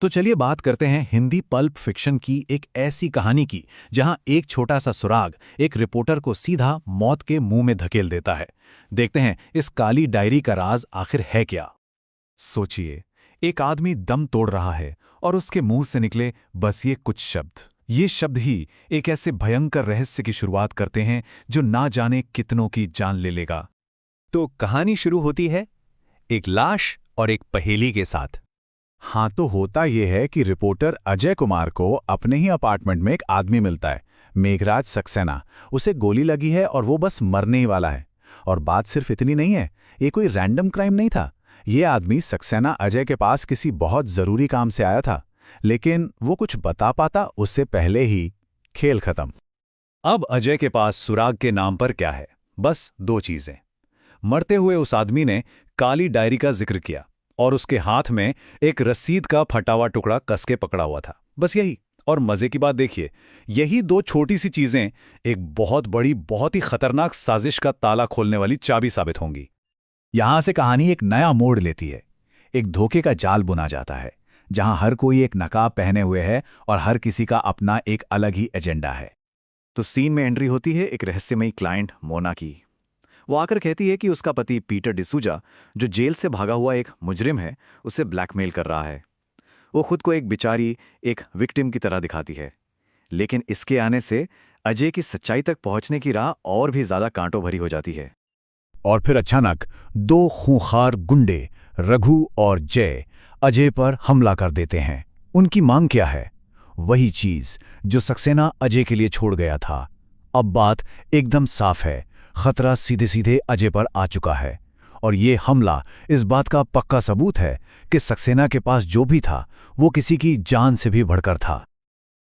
तो चलिए बात करते हैं हिंदी पल्प फिक्शन की एक ऐसी कहानी की जहां एक छोटा सा सुराग एक रिपोर्टर को सीधा मौत के मुंह में धकेल देता है। देखते हैं इस काली डायरी का राज आखिर है क्या। सोचिए, एक आदमी दम तोड़ रहा है और उसके मुंह से निकले बस ये कुछ शब्द। ये शब्द ही एक ऐसे भयंकर रहस्य की शुरुआत करते हैं जो ना जाने कितनों की जान ले लेगा। तो कहानी शुरू होती है एक लाश और एक पहेली के साथ। हाँ, तो होता यह है कि रिपोर्टर अजय कुमार को अपने ही अपार्टमेंट में एक आदमी मिलता है, मेघराज सक्सेना। उसे गोली लगी है और वो बस मरने ही वाला है। और बात सिर्फ इतनी नहीं है, ये कोई रैंडम क्राइम नहीं था। ये आदमी सक्सेना अजय के पास किसी बहुत जरूरी काम से आया था, लेकिन वो कुछ बता पाता उससे पहले ही खेल खत्म। अब अजय के पास सुराग के नाम पर क्या है? बस दो चीजें। मरते हुए उस आदमी ने काली डायरी का जिक्र किया और उसके हाथ में एक रसीद का फटा हुआ टुकड़ा कस के पकड़ा हुआ था, बस यही। और मजे की बात देखिए, यही दो छोटी सी चीजें एक बहुत बड़ी, बहुत ही खतरनाक साजिश का ताला खोलने वाली चाबी साबित होंगी। यहां से कहानी एक नया मोड़ लेती है। एक धोखे का जाल बुना जाता है जहां हर कोई एक नकाब पहने हुए है और हर किसी का अपना एक अलग ही एजेंडा है। तो सीन में एंट्री होती है एक रहस्यमयी क्लाइंट मोना की। वो आकर कहती है कि उसका पति पीटर डिसूजा, जो जेल से भागा हुआ एक मुजरिम है, उसे ब्लैकमेल कर रहा है। वो खुद को एक बेचारी, एक विक्टिम की तरह दिखाती है। लेकिन इसके आने से अजय की सच्चाई तक पहुंचने की राह और भी ज्यादा कांटों भरी हो जाती है। और फिर अचानक दो खूंखार गुंडे, रघु और जय, अजय पर हमला कर देते हैं। उनकी मांग क्या है? वही चीज जो सक्सेना अजय के लिए छोड़ गया था। अब बात एकदम साफ है, खतरा सीधे सीधे अजय पर आ चुका है। और ये हमला इस बात का पक्का सबूत है कि सक्सेना के पास जो भी था वो किसी की जान से भी बढ़कर था।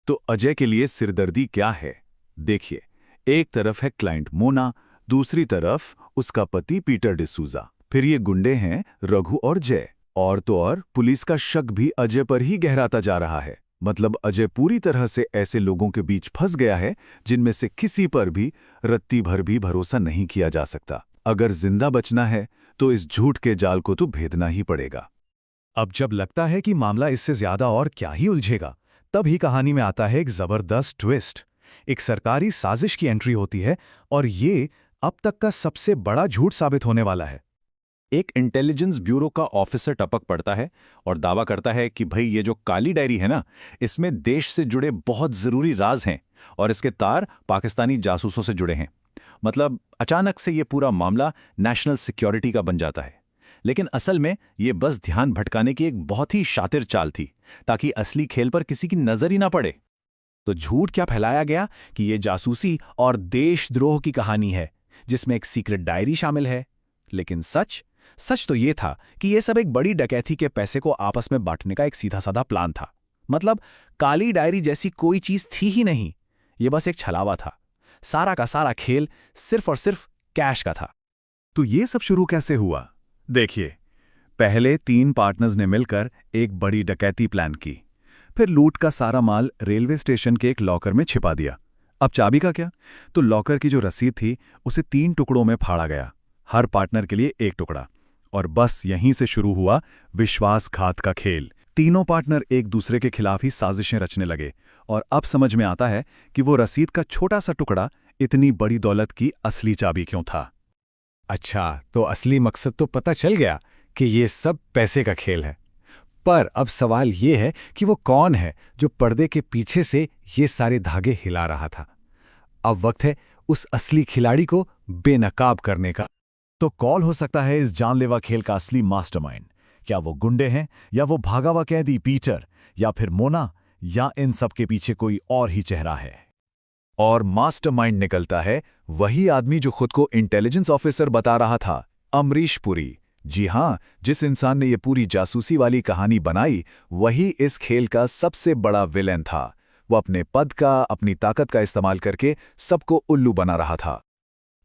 तो अजय के लिए सिरदर्दी क्या है? देखिए, एक तरफ है क्लाइंट मोना, दूसरी तरफ उसका पति पीटर डिसूजा, फिर ये गुंडे हैं रघु और जय। और तो और पुलिस का शक भी अजय पर ही गहराता जा रहा है। मतलब अजय पूरी तरह से ऐसे लोगों के बीच फंस गया है जिनमें से किसी पर भी रत्ती भर भी भरोसा नहीं किया जा सकता। अगर जिंदा बचना है तो इस झूठ के जाल को तो भेदना ही पड़ेगा। अब जब लगता है कि मामला इससे ज्यादा और क्या ही उलझेगा, तब ही कहानी में आता है एक जबरदस्त ट्विस्ट। एक सरकारी साजिश की एंट्री होती है और ये अब तक का सबसे बड़ा झूठ साबित होने वाला है। एक इंटेलिजेंस ब्यूरो का ऑफिसर टपक पड़ता है और दावा करता है कि भाई ये जो काली डायरी है ना, इसमें देश से जुड़े बहुत जरूरी राज हैं और इसके तार पाकिस्तानी जासूसों से जुड़े हैं। मतलब अचानक से ये पूरा मामला नेशनल सिक्योरिटी का बन जाता है। लेकिन असल में ये बस ध्यान भटकाने की एक बहुत ही शातिर चाल थी, ताकि असली खेल पर किसी की नजर ही ना पड़े। तो झूठ क्या फैलाया गया कि ये जासूसी और देशद्रोह की कहानी है जिसमें एक सीक्रेट डायरी शामिल है। लेकिन सच तो ये था कि ये सब एक बड़ी डकैती के पैसे को आपस में बांटने का एक सीधा साधा प्लान था। मतलब काली डायरी जैसी कोई चीज थी ही नहीं, ये बस एक छलावा था। सारा का सारा खेल सिर्फ और सिर्फ कैश का था। तो ये सब शुरू कैसे हुआ? देखिए, पहले 3 पार्टनर्स ने मिलकर एक बड़ी डकैती प्लान की। फिर लूट का सारा माल रेलवे स्टेशन के एक लॉकर में छिपा दिया। अब चाबी का क्या? तो लॉकर की जो रसीद थी उसे 3 टुकड़ों में फाड़ा गया, हर पार्टनर के लिए एक टुकड़ा। और बस यहीं से शुरू हुआ विश्वासघात का खेल। तीनों पार्टनर एक दूसरे के खिलाफ ही साजिशें रचने लगे। और अब समझ में आता है कि वो रसीद का छोटा सा टुकड़ा इतनी बड़ी दौलत की असली चाबी क्यों था। अच्छा, तो असली मकसद तो पता चल गया कि ये सब पैसे का खेल है। पर अब सवाल ये है कि वो कौन है जो पर्दे के पीछे से ये सारे धागे हिला रहा था। अब वक्त है उस असली खिलाड़ी को बेनकाब करने का। तो कौन हो सकता है इस जानलेवा खेल का असली मास्टरमाइंड? क्या वो गुंडे हैं, या वो भागा हुआ कैदी पीटर, या फिर मोना, या इन सब के पीछे कोई और ही चेहरा है? और मास्टरमाइंड निकलता है वही आदमी जो खुद को इंटेलिजेंस ऑफिसर बता रहा था, अमरीश पुरी। जी हां, जिस इंसान ने ये पूरी जासूसी वाली कहानी बनाई, वही इस खेल का सबसे बड़ा विलेन था। वो अपने पद का, अपनी ताकत का इस्तेमाल करके सबको उल्लू बना रहा था।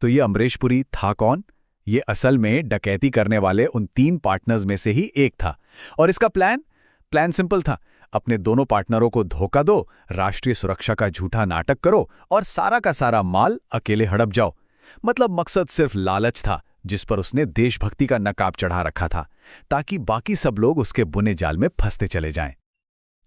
तो ये अमरीश पुरी था कौन? ये असल में डकैती करने वाले उन 3 पार्टनर्स में से ही एक था। और इसका प्लान सिंपल था। अपने दोनों पार्टनरों को धोखा दो, राष्ट्रीय सुरक्षा का झूठा नाटक करो और सारा का सारा माल अकेले हड़प जाओ। मतलब मकसद सिर्फ लालच था, जिस पर उसने देशभक्ति का नकाब चढ़ा रखा था, ताकि बाकी सब लोग उसके बुने जाल में फंसते चले जाएं।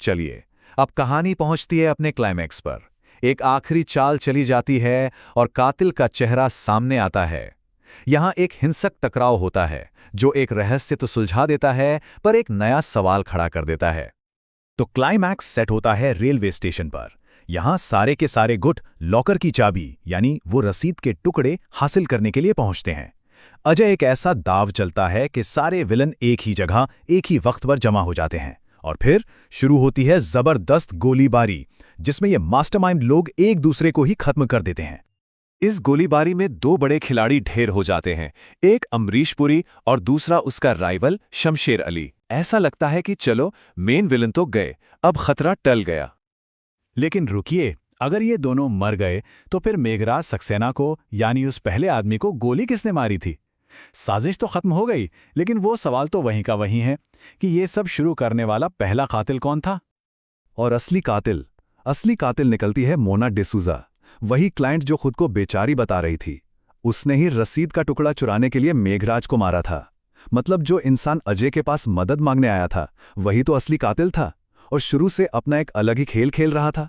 चलिए, अब कहानी पहुंचती है अपने क्लाइमैक्स पर। एक आखिरी चाल चली जाती है और कातिल का चेहरा सामने आता है। यहां एक हिंसक टकराव होता है जो एक रहस्य तो सुलझा देता है, पर एक नया सवाल खड़ा कर देता है। तो क्लाइमैक्स सेट होता है रेलवे स्टेशन पर। यहां सारे के सारे गुट लॉकर की चाबी यानी वो रसीद के टुकड़े हासिल करने के लिए पहुंचते हैं। अजय एक ऐसा दाव चलता है कि सारे विलन एक ही जगह एक ही वक्त पर जमा हो जाते हैं और फिर शुरू होती है जबरदस्त गोलीबारी, जिसमें ये मास्टरमाइंड लोग एक दूसरे को ही खत्म कर देते हैं। इस गोलीबारी में दो बड़े खिलाड़ी ढेर हो जाते हैं, एक अमरीश पुरी और दूसरा उसका राइवल शमशेर अली। ऐसा लगता है कि चलो मेन विलन तो गए, अब खतरा टल गया। लेकिन रुकिए, अगर ये दोनों मर गए तो फिर मेघराज सक्सेना को यानी उस पहले आदमी को गोली किसने मारी थी? साजिश तो खत्म हो गई, लेकिन वो सवाल तो वहीं का वहीं है कि ये सब शुरू करने वाला पहला कातिल कौन था? और असली कातिल निकलती है मोना डिसूजा, वही क्लाइंट जो खुद को बेचारी बता रही थी। उसने ही रसीद का टुकड़ा चुराने के लिए मेघराज को मारा था। मतलब जो इंसान अजय के पास मदद मांगने आया था वही तो असली कातिल था और शुरू से अपना एक अलग ही खेल खेल रहा था।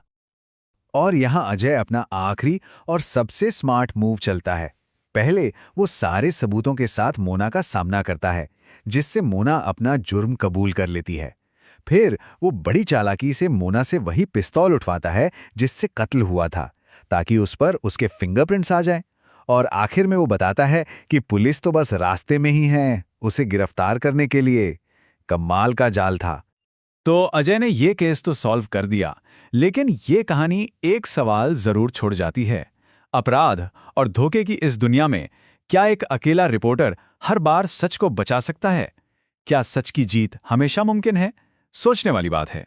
और यहां अजय अपना आखिरी और सबसे स्मार्ट मूव चलता है। पहले वो सारे सबूतों के साथ मोना का सामना करता है, जिससे मोना अपना जुर्म कबूल कर लेती है। फिर वो बड़ी चालाकी से मोना से वही पिस्तौल उठवाता है जिससे कत्ल हुआ था, ताकि उस पर उसके फिंगरप्रिंट्स आ जाएं। और आखिर में वो बताता है कि पुलिस तो बस रास्ते में ही है उसे गिरफ्तार करने के लिए। कमाल का जाल था। तो अजय ने ये केस तो सॉल्व कर दिया, लेकिन ये कहानी एक सवाल जरूर छोड़ जाती है। अपराध और धोखे की इस दुनिया में क्या एक अकेला रिपोर्टर हर बार सच को बचा सकता है? क्या सच की जीत हमेशा मुमकिन है? सोचने वाली बात है।